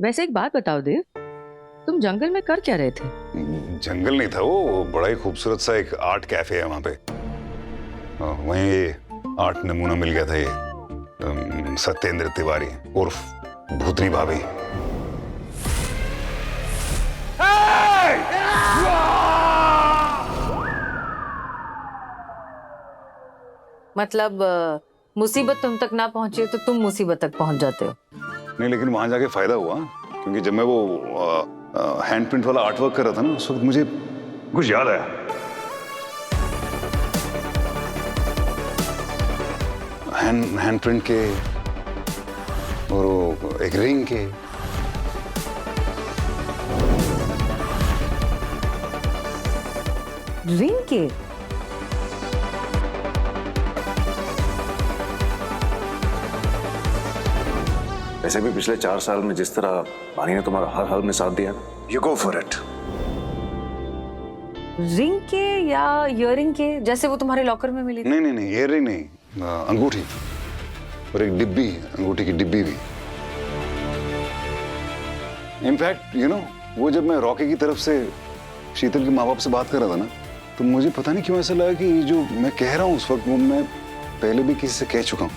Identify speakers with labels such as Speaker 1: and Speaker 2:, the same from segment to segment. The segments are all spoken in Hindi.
Speaker 1: वैसे एक बात बताओ देव, तुम जंगल में कर क्या रहे थे?
Speaker 2: जंगल नहीं था वो, बड़ा ही खूबसूरत सा एक आर्ट कैफे है वहां पे। वहीं ये आर्ट नमूना मिल गया था, ये सत्येंद्र तिवारी उर्फ भूतनी भाभी।
Speaker 3: मतलब मुसीबत तुम तक ना पहुंचे तो तुम मुसीबत तक पहुंच जाते हो।
Speaker 2: नहीं, लेकिन वहां जाके फायदा हुआ, क्योंकि जब मैं वो हैंड प्रिंट वाला आर्ट वर्क कर रहा था ना, उस वक्त मुझे कुछ याद आया। हैंड प्रिंट के और वो एक रिंग के।
Speaker 3: रिंग के?
Speaker 4: वैसे भी पिछले 4 साल में जिस तरह पानी ने तुम्हारा हर हाल में साथ दिया, you go for it.
Speaker 3: Ring के या इयररिंग के, जैसे वो तुम्हारे लॉकर में मिली थी?
Speaker 2: नहीं नहीं नहीं, इयररिंग नहीं, अंगूठी और एक डिब्बी, अंगूठी की डिब्बी भी। इनफैक्ट वो जब मैं रॉकी की तरफ से शीतल के माँ बाप से बात कर रहा था ना, तो मुझे पता नहीं क्यों ऐसा लगा कि ये जो मैं कह रहा हूँ उस वक्त वो मैं पहले भी किसी से कह चुका हूँ।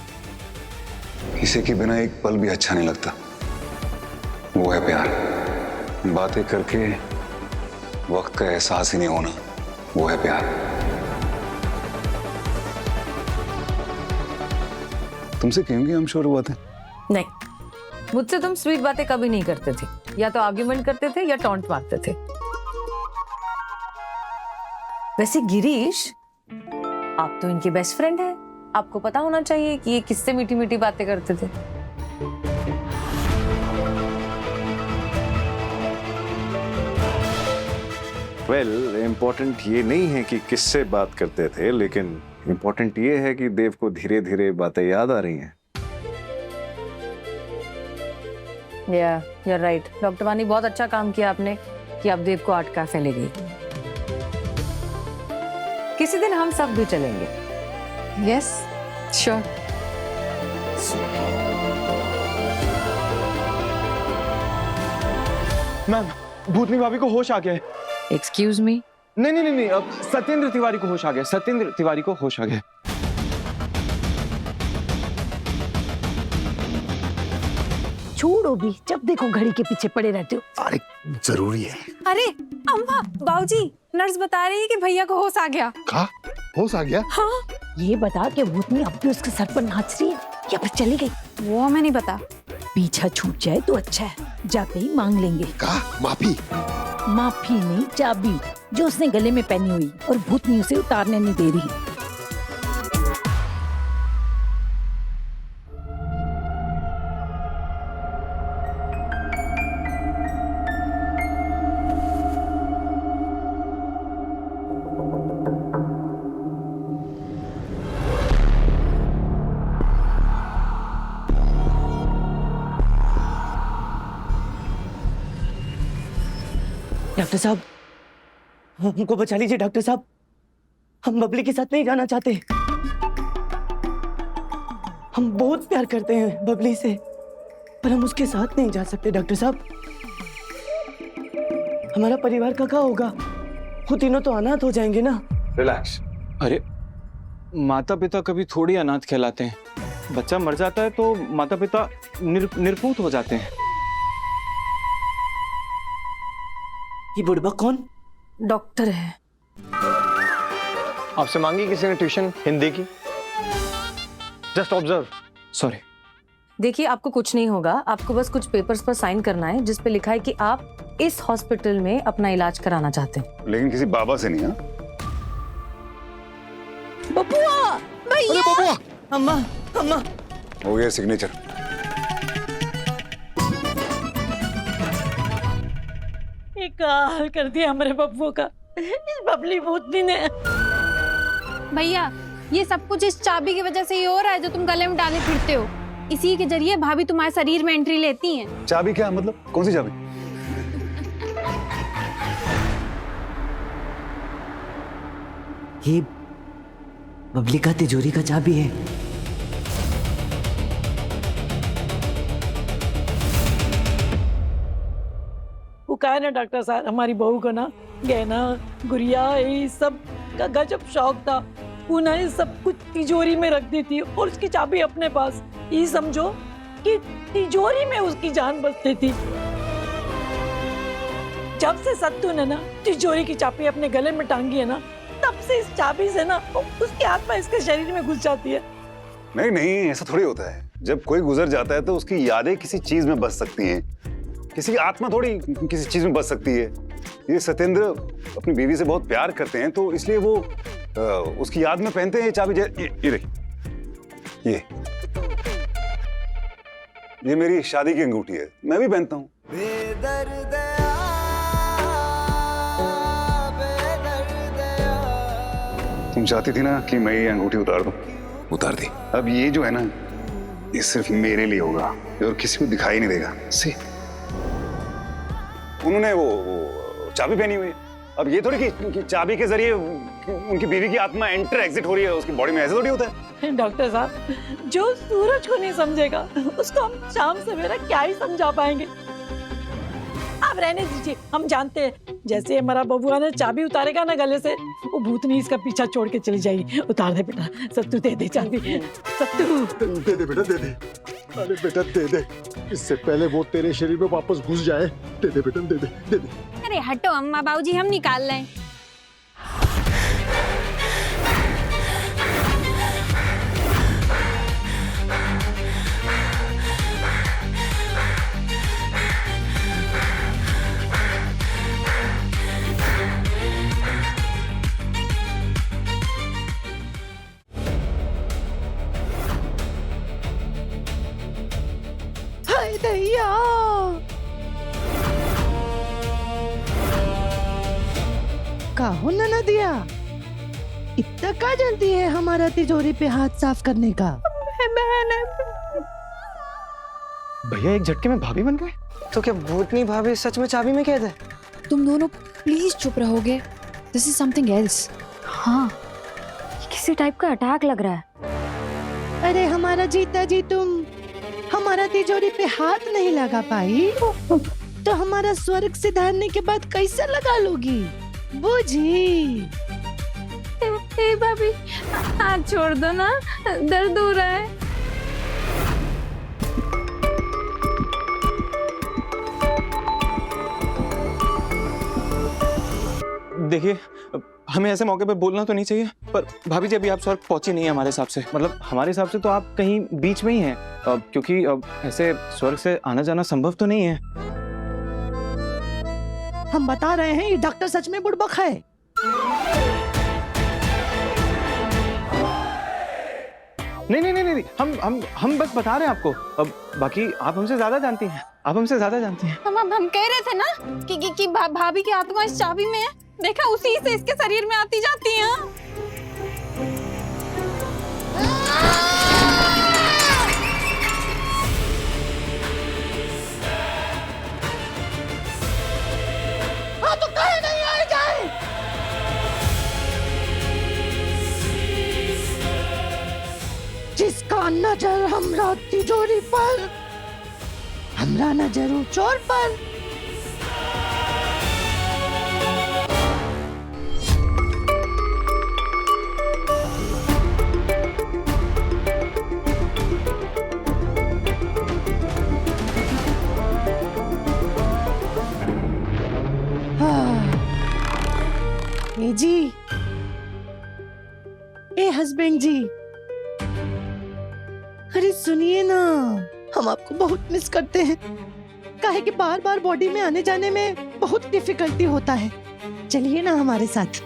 Speaker 2: किसी के बिना एक पल भी अच्छा नहीं लगता, वो है प्यार। बातें करके वक्त का एहसास ही नहीं होना, वो है प्यार। तुमसे कहेंगे हम श्योर बातें?
Speaker 3: नहीं, मुझसे तुम स्वीट बातें कभी नहीं करते थे, या तो आर्ग्यूमेंट करते थे या टॉन्ट मारते थे। वैसे गिरीश, आप तो इनके बेस्ट फ्रेंड हैं, आपको पता होना चाहिए कि ये किससे मीठी मीठी बातें करते थे।
Speaker 4: वेल, इम्पोर्टेंट ये नहीं है कि किससे बात करते थे, लेकिन इम्पोर्टेंट ये है कि देव को धीरे धीरे बातें याद आ रही हैं।
Speaker 3: या you're राइट। डॉक्टर वानी, बहुत अच्छा काम किया आपने कि आप देव को आर्ट कैफे ले गई। किसी दिन हम सब भी चलेंगे।
Speaker 5: Yes sure.
Speaker 6: मैम, भूतनी भाभी को होश आ गया है।
Speaker 1: Excuse me?
Speaker 6: नहीं नहीं नहीं नहीं, अब सत्येंद्र तिवारी को होश आ गया, सत्येंद्र तिवारी को होश आ गया।
Speaker 7: छोड़ो भी, जब देखो घड़ी के पीछे पड़े रहते हो।
Speaker 8: अरे जरूरी है।
Speaker 5: अरे अम्मा, बाबूजी, नर्स बता रही है कि भैया को होश आ गया।
Speaker 8: कहा होश आ गया?
Speaker 7: हाँ, ये बता के भूतनी अब भी उसके सर पर नाच रही है या फिर चली गई?
Speaker 5: वो हमें नहीं पता।
Speaker 7: पीछा छूट जाए तो अच्छा है, जाके ही मांग लेंगे।
Speaker 8: कहा माफी?
Speaker 7: माफी नहीं, चाबी जो उसने गले में पहनी हुई और भूतनी उसे उतारने नहीं दे रही।
Speaker 9: डॉक्टर साहब, हमको बचा लीजिए डॉक्टर साहब, हम बबली के साथ नहीं जाना चाहते। हम बहुत प्यार करते हैं बबली से, पर हम उसके साथ नहीं जा सकते डॉक्टर साहब। हमारा परिवार का क्या होगा? वो तीनों तो अनाथ हो जाएंगे ना।
Speaker 4: रिलैक्स।
Speaker 6: अरे माता पिता कभी थोड़ी अनाथ कहलाते हैं। बच्चा मर जाता है तो माता पिता निरपूत हो जाते हैं।
Speaker 9: ये बुढ़बा कौन?
Speaker 3: डॉक्टर है।
Speaker 10: आपसे मांगी किसी ने ट्यूशन हिंदी की? Just observe.
Speaker 6: सॉरी।
Speaker 3: देखिए, आपको कुछ नहीं होगा, आपको बस कुछ पेपर्स पर साइन करना है जिस पे लिखा है कि आप इस हॉस्पिटल में अपना इलाज कराना चाहते हैं।
Speaker 2: लेकिन किसी बाबा से नहीं। हाँ,
Speaker 7: बबुआ, भैया।
Speaker 8: अरे बबुआ!
Speaker 9: अम्मा, अम्मा।
Speaker 2: हो गया सिग्नेचर।
Speaker 7: हाल कर दिया हमारे बब्बू का इस बबली भूतनी ने।
Speaker 5: भैया, ये सब कुछ इस चाबी की वजह से ही हो रहा है जो तुम गले में डाले फिरते हो। इसी के जरिए भाभी तुम्हारे शरीर में एंट्री लेती हैं।
Speaker 2: चाबी क्या मतलब? कौन सी चाबी?
Speaker 9: ये बबली का तिजोरी का चाबी है।
Speaker 7: कहा ना डॉक्टर साहब, हमारी बहू को ना गहना गुड़िया ये सब का गजब शौक था। वो ना ये सब कुछ तिजोरी में रख देती और उसकी चाबी अपने पास। ये समझो कि तिजोरी में उसकी जान बचती थी। जब से सत्तू ने ना तिजोरी की चाबी अपने गले में टांगी है ना, तब से इस चाबी से ना उसकी आत्मा इसके शरीर में घुस जाती है।
Speaker 2: नहीं नहीं, ऐसा थोड़ी होता है। जब कोई गुजर जाता है तो उसकी यादें किसी चीज में बस सकती हैं, किसी की आत्मा थोड़ी किसी चीज में बस सकती है। ये सत्येंद्र अपनी बीवी से बहुत प्यार करते हैं, तो इसलिए वो उसकी याद में पहनते हैं ये चाबी। ये देखिए, ये मेरी शादी की अंगूठी है, मैं भी पहनता हूँ। तुम चाहती थी ना कि मैं ये अंगूठी उतार दूं, उतार दी। अब ये जो है ना, ये सिर्फ मेरे लिए होगा और किसी को दिखाई नहीं देगा। सी, उन्होंने वो चाबी पहनी हुई है। अब ये थोड़ी कि चाबी के जरिए उनकी बीवी की आत्मा एंटर एग्जिट हो रही है उसकी बॉडी में, ऐसे थोड़ी होता है।
Speaker 7: डॉक्टर साहब, जो सूरज को नहीं समझेगा उसको हम शाम सवेरा क्या ही समझा पाएंगे। आप रहने दीजिए, हम जानते हैं जैसे हमारा बबुआ ने चाबी उतारेगा ना गले से, वो भूतनी इसका पीछा छोड़ के चली जाएगी। उतार दे बेटा, सत्तू दे दे चाबी। सत्तू
Speaker 8: दे दे बेटा, दे दे। अरे बेटा दे दे, इससे पहले वो तेरे शरीर में वापस घुस जाए। दे दे बेटा, दे दे दे दे।
Speaker 5: अरे हटो अम्मा, बाबूजी हम निकाल लें।
Speaker 7: हाय दैया,
Speaker 11: काहो न दिया, इतना का जल्दी है हमारा तिजोरी पे हाथ साफ करने का?
Speaker 6: भैया एक झटके में भाभी बन गए।
Speaker 9: तो क्या भूतनी भाभी सच में चाबी में कैद है?
Speaker 12: तुम दोनों प्लीज चुप रहोगे? This is something else.
Speaker 3: हाँ, ये किसी टाइप का अटैक लग रहा है।
Speaker 11: अरे हमारा जीता जी, तुम हमारा तिजोरी पे हाथ नहीं लगा पाई तो हमारा स्वर्ग सिधारने के बाद कैसे लगा लोगी? बूझी?
Speaker 5: ए भाभी, हाथ छोड़ दो ना, दर्द हो रहा है।
Speaker 6: देखिए, हमें ऐसे मौके पे बोलना तो नहीं चाहिए, पर भाभी जी अभी आप स्वर्ग पहुंची नहीं है हमारे हिसाब से। मतलब हमारे हिसाब से तो आप कहीं बीच में ही हैं, क्योंकि ऐसे स्वर्ग से आना जाना संभव तो नहीं है।
Speaker 11: हम बता रहे हैं ये डॉक्टर सच में बुड़बक है।
Speaker 6: नहीं नहीं नहीं नहीं, हम बस बता रहे हैं आपको। अब बाकी आप हमसे ज्यादा जानती हैं, आप हमसे ज्यादा जानती हैं।
Speaker 5: हम कह रहे थे ना कि भाभी की आत्मा इस चाबी में है। देखा, उसी से इसके शरीर में आती जाती है।
Speaker 11: हाँ तो कहे नहीं आए जाए। जिसका नजर हमरा तिजोरी पर, हमरा नजर उ चोर पर। जी, ए हस्बैंड जी, अरे सुनिए ना, हम आपको बहुत मिस करते हैं। काहे कि बार बार बॉडी में आने जाने में बहुत डिफिकल्टी होता है। चलिए ना हमारे साथ,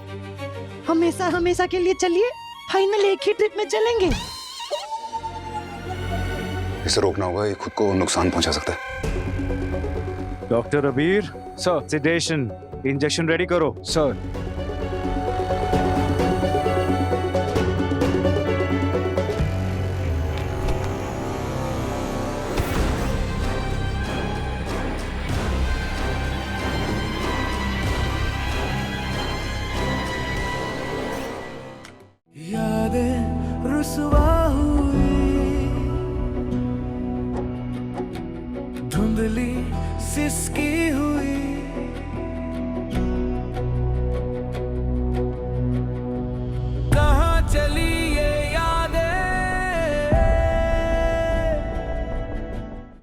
Speaker 11: हमेशा हमेशा के लिए चलिए। फाइनल एक ही ट्रिप में चलेंगे।
Speaker 2: इसे रोकना होगा, ये खुद को नुकसान पहुंचा सकता है।
Speaker 4: डॉक्टर अबीर
Speaker 6: सर,
Speaker 4: सिडेशन, इंजेक्शन रेडी करो।
Speaker 6: सर।
Speaker 13: यादें रुसवा हुई, धुंधली सिसकी हुई।